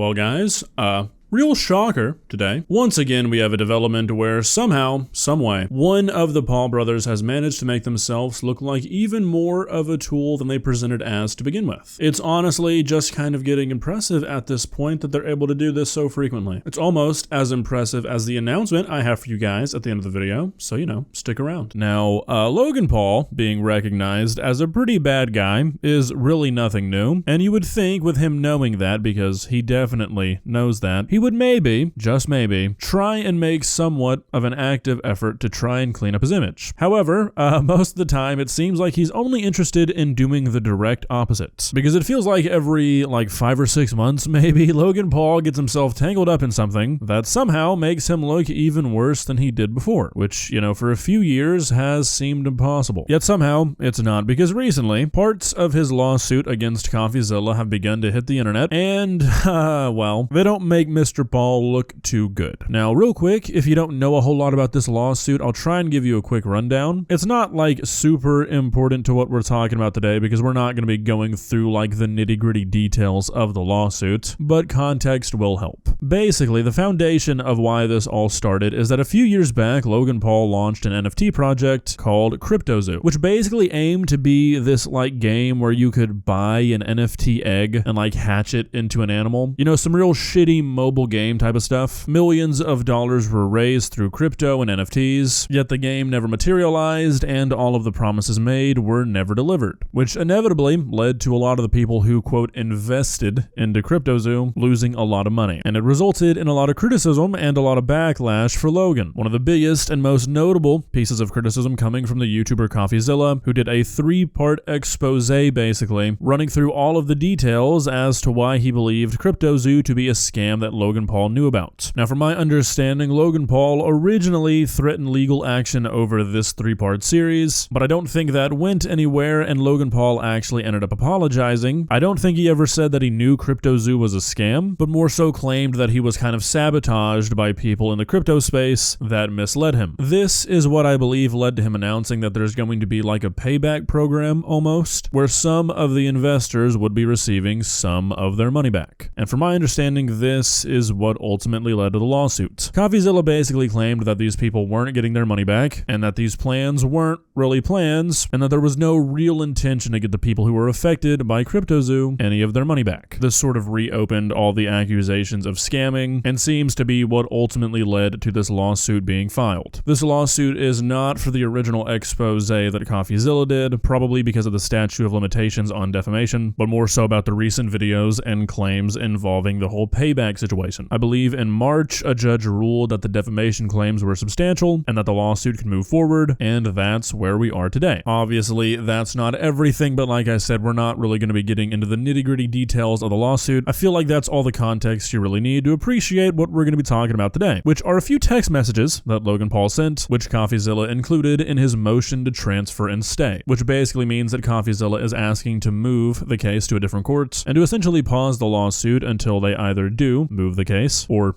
Well, guys, real shocker today. Once again, we have a development where somehow, someway, one of the Paul brothers has managed to make themselves look like even more of a tool than they presented as to begin with. It's honestly just kind of getting impressive at this point that they're able to do this so frequently. It's almost as impressive as the announcement I have for you guys at the end of the video, so stick around. Now, Logan Paul being recognized as a pretty bad guy is really nothing new, and you would think with him knowing that, because he definitely knows that, he would maybe, just maybe, try and make somewhat of an active effort to try and clean up his image. However, most of the time it seems like he's only interested in doing the direct opposite. Because it feels like every 5 or 6 months maybe, Logan Paul gets himself tangled up in something that somehow makes him look even worse than he did before, which, for a few years has seemed impossible. Yet somehow it's not, because recently parts of his lawsuit against Coffeezilla have begun to hit the internet, and, well, they don't make Mr. Paul look too good. Now, real quick, if you don't know a whole lot about this lawsuit, I'll try and give you a quick rundown. It's not super important to what we're talking about today, because we're not going to be going through the nitty-gritty details of the lawsuit, but context will help. Basically, the foundation of why this all started is that a few years back, Logan Paul launched an NFT project called CryptoZoo, which basically aimed to be this game where you could buy an NFT egg and hatch it into an animal. Some real shitty mobile game type of stuff. Millions of dollars were raised through crypto and NFTs, yet the game never materialized and all of the promises made were never delivered, which inevitably led to a lot of the people who, quote, invested into CryptoZoo losing a lot of money. And it resulted in a lot of criticism and a lot of backlash for Logan. One of the biggest and most notable pieces of criticism coming from the YouTuber Coffeezilla, who did a 3-part expose basically, running through all of the details as to why he believed CryptoZoo to be a scam that Logan Paul knew about. Now, from my understanding, Logan Paul originally threatened legal action over this 3-part series, but I don't think that went anywhere, and Logan Paul actually ended up apologizing. I don't think he ever said that he knew CryptoZoo was a scam, but more so claimed that he was kind of sabotaged by people in the crypto space that misled him. This is what I believe led to him announcing that there's going to be a payback program almost, where some of the investors would be receiving some of their money back. And from my understanding, this is what ultimately led to the lawsuit. Coffeezilla basically claimed that these people weren't getting their money back, and that these plans weren't really plans, and that there was no real intention to get the people who were affected by CryptoZoo any of their money back. This sort of reopened all the accusations of scamming, and seems to be what ultimately led to this lawsuit being filed. This lawsuit is not for the original expose that Coffeezilla did, probably because of the statute of limitations on defamation, but more so about the recent videos and claims involving the whole payback situation. I believe in March, a judge ruled that the defamation claims were substantial and that the lawsuit could move forward, and that's where we are today. Obviously, that's not everything, but like I said, we're not really going to be getting into the nitty-gritty details of the lawsuit. I feel like that's all the context you really need to appreciate what we're going to be talking about today, which are a few text messages that Logan Paul sent, which Coffeezilla included in his motion to transfer and stay, which basically means that Coffeezilla is asking to move the case to a different court and to essentially pause the lawsuit until they either do move the case or,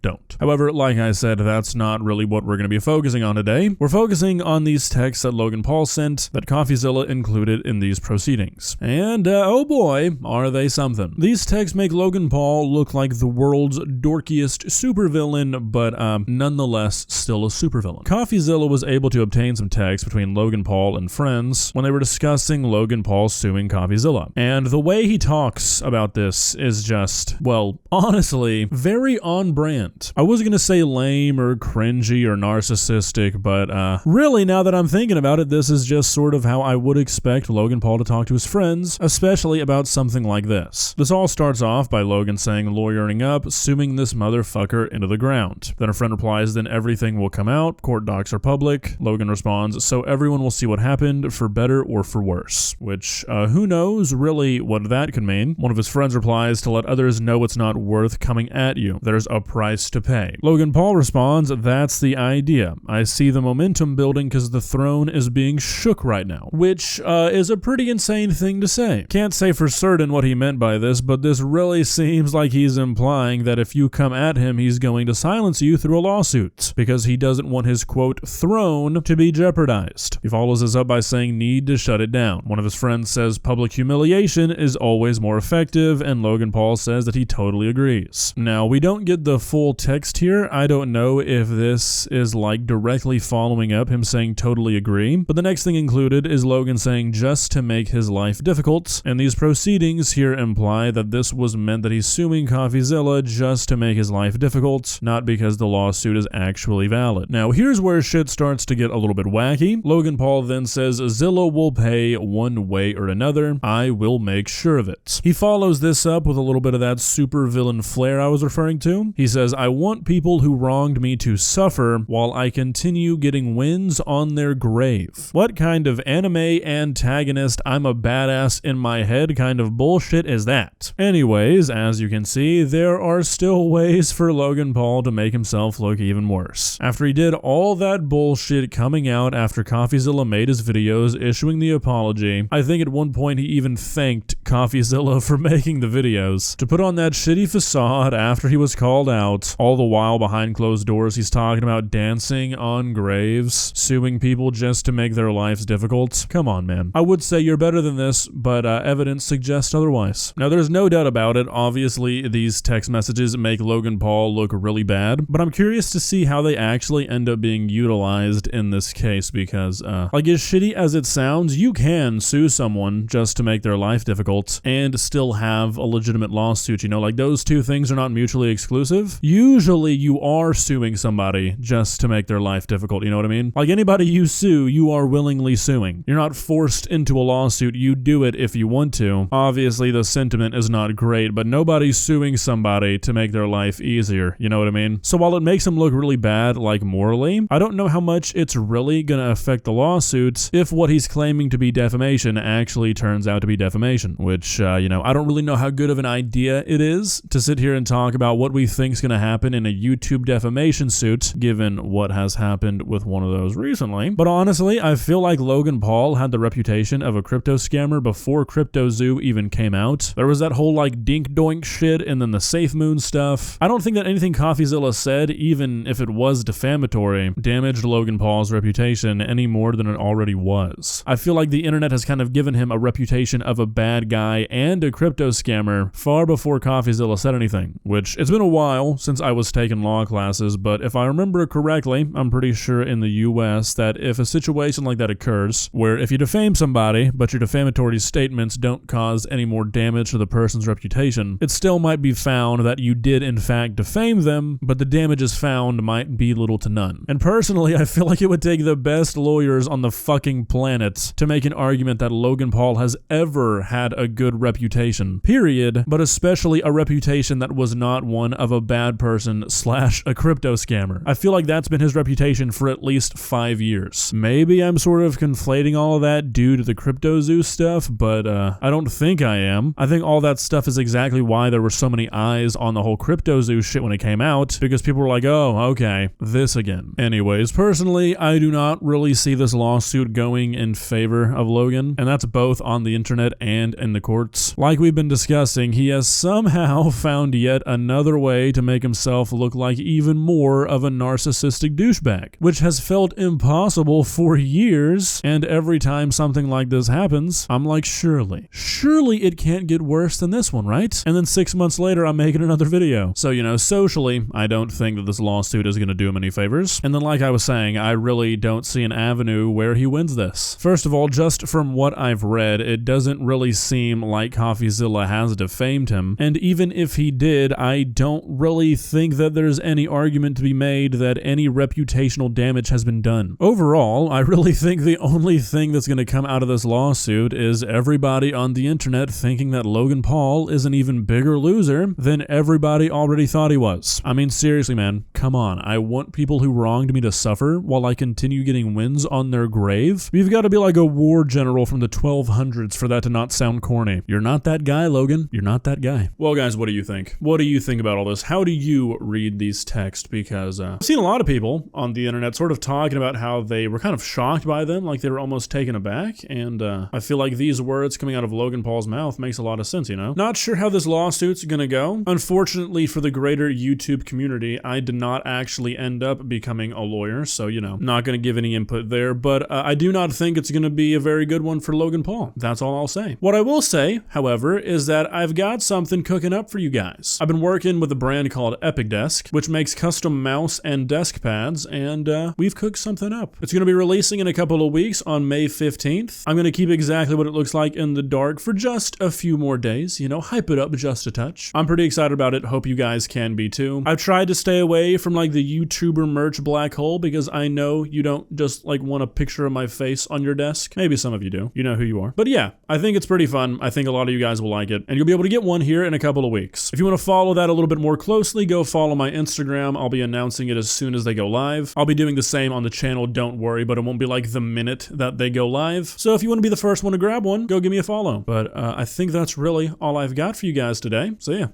don't. However, like I said, that's not really what we're going to be focusing on today. We're focusing on these texts that Logan Paul sent that Coffeezilla included in these proceedings. And, oh boy, are they something. These texts make Logan Paul look like the world's dorkiest supervillain, but nonetheless still a supervillain. Coffeezilla was able to obtain some texts between Logan Paul and friends when they were discussing Logan Paul suing Coffeezilla. And the way he talks about this is just, well, honestly, very on brand. I was going to say lame or cringy or narcissistic, but really, now that I'm thinking about it, this is just sort of how I would expect Logan Paul to talk to his friends, especially about something like this. This all starts off by Logan saying lawyering up, suing this motherfucker into the ground. Then a friend replies, then everything will come out, court docs are public. Logan responds, so everyone will see what happened, for better or for worse. Which, who knows really what that could mean. One of his friends replies, to let others know it's not worth coming at you. There's a price price to pay. Logan Paul responds, "That's the idea. I see the momentum building because the throne is being shook right now," which is a pretty insane thing to say. Can't say for certain what he meant by this, but this really seems like he's implying that if you come at him, he's going to silence you through a lawsuit because he doesn't want his quote throne to be jeopardized. He follows this up by saying need to shut it down. One of his friends says public humiliation is always more effective, and Logan Paul says that he totally agrees. Now, we don't get the full text here. I don't know if this is like directly following up him saying totally agree, but the next thing included is Logan saying just to make his life difficult, and these proceedings here imply that this was meant that he's suing Coffeezilla just to make his life difficult, not because the lawsuit is actually valid. Now, here's where shit starts to get a little bit wacky. Logan Paul then says Zilla will pay one way or another. I will make sure of it. He follows this up with a little bit of that super villain flair I was referring to. He says, I want people who wronged me to suffer while I continue getting wins on their grave. What kind of anime antagonist I'm a badass in my head kind of bullshit is that? Anyways, as you can see, there are still ways for Logan Paul to make himself look even worse. After he did all that bullshit coming out after Coffeezilla made his videos, issuing the apology, I think at one point he even thanked Coffeezilla for making the videos. To put on that shitty facade after he was called out, all the while behind closed doors he's talking about dancing on graves, suing people just to make their lives difficult. Come on, man. I would say you're better than this, but evidence suggests otherwise. Now, there's no doubt about it. Obviously, these text messages make Logan Paul look really bad, but I'm curious to see how they actually end up being utilized in this case because, like, as shitty as it sounds, you can sue someone just to make their life difficult and still have a legitimate lawsuit, you know? Like, those two things are not mutually exclusive. Usually, you are suing somebody just to make their life difficult, you know what I mean? Like, anybody you sue, you are willingly suing. You're not forced into a lawsuit. You do it if you want to. Obviously, the sentiment is not great, but nobody's suing somebody to make their life easier, you know what I mean? So while it makes him look really bad, like morally, I don't know how much it's really gonna affect the lawsuit if what he's claiming to be defamation actually turns out to be defamation, which, you know, I don't really know how good of an idea it is to sit here and talk about what we think's gonna happen in a YouTube defamation suit, given what has happened with one of those recently. But honestly, I feel like Logan Paul had the reputation of a crypto scammer before CryptoZoo even came out. There was that whole like dink doink shit and then the Safe Moon stuff. I don't think that anything Coffeezilla said, even if it was defamatory, damaged Logan Paul's reputation any more than it already was. I feel like the internet has kind of given him a reputation of a bad guy and a crypto scammer far before Coffeezilla said anything, which it's been a while since I was taking law classes, but if I remember correctly, I'm pretty sure in the US that if a situation like that occurs, where if you defame somebody, but your defamatory statements don't cause any more damage to the person's reputation, it still might be found that you did in fact defame them, but the damages found might be little to none. And personally, I feel like it would take the best lawyers on the fucking planet to make an argument that Logan Paul has ever had a good reputation, period, but especially a reputation that was not one of a bad person / a crypto scammer. I feel like that's been his reputation for at least 5 years. Maybe I'm sort of conflating all of that due to the CryptoZoo stuff, but I don't think I am. I think all that stuff is exactly why there were so many eyes on the whole CryptoZoo shit when it came out, because people were like, oh, okay, this again. Anyways, personally, I do not really see this lawsuit going in favor of Logan, and that's both on the internet and in the courts. Like we've been discussing, he has somehow found yet another way to make himself look like even more of a narcissistic douchebag, which has felt impossible for years, and every time something like this happens, I'm like, surely it can't get worse than this one, right? And then 6 months later, I'm making another video. So, you know, socially, I don't think that this lawsuit is going to do him any favors. And then like I was saying, I really don't see an avenue where he wins this. First of all, just from what I've read, it doesn't really seem like Coffeezilla has defamed him. And even if he did, I don't really think that there's any argument to be made that any reputational damage has been done. Overall, I really think the only thing that's going to come out of this lawsuit is everybody on the internet thinking that Logan Paul is an even bigger loser than everybody already thought he was. I mean, seriously, man, Come on, I want people who wronged me to suffer while I continue getting wins on their grave? You've got to be like a war general from the 1200s for that to not sound corny. You're not that guy, Logan. You're not that guy. Well, guys, what do you think? What do you think about all this? How do you read these texts? Because I've seen a lot of people on the internet sort of talking about how they were kind of shocked by them, like they were almost taken aback, and I feel like these words coming out of Logan Paul's mouth makes a lot of sense, you know? Not sure how this lawsuit's gonna go. Unfortunately for the greater YouTube community, I did not actually end up becoming a lawyer, so, you know, not gonna give any input there, but I do not think it's gonna be a very good one for Logan Paul. That's all I'll say. What I will say, however, is that I've got something cooking up for you guys. I've been working with a brand called Epic Desk, which makes custom mouse and desk pads, and we've cooked something up. It's gonna be releasing in a couple of weeks on May 15th. I'm gonna keep exactly what it looks like in the dark for just a few more days, you know, hype it up just a touch. I'm pretty excited about it. Hope you guys can be too. I've tried to stay away from like the YouTuber merch black hole because I know you don't just like want a picture of my face on your desk. Maybe some of you do. You know who you are. But yeah, I think it's pretty fun. I think a lot of you guys will like it, and you'll be able to get one here in a couple of weeks. If you want to follow that a little bit more closely, go follow my Instagram. I'll be announcing it as soon as they go live. I'll be doing the same on the channel, don't worry, but it won't be like the minute that they go live. So if you want to be the first one to grab one, go give me a follow. But I think that's really all I've got for you guys today. So yeah.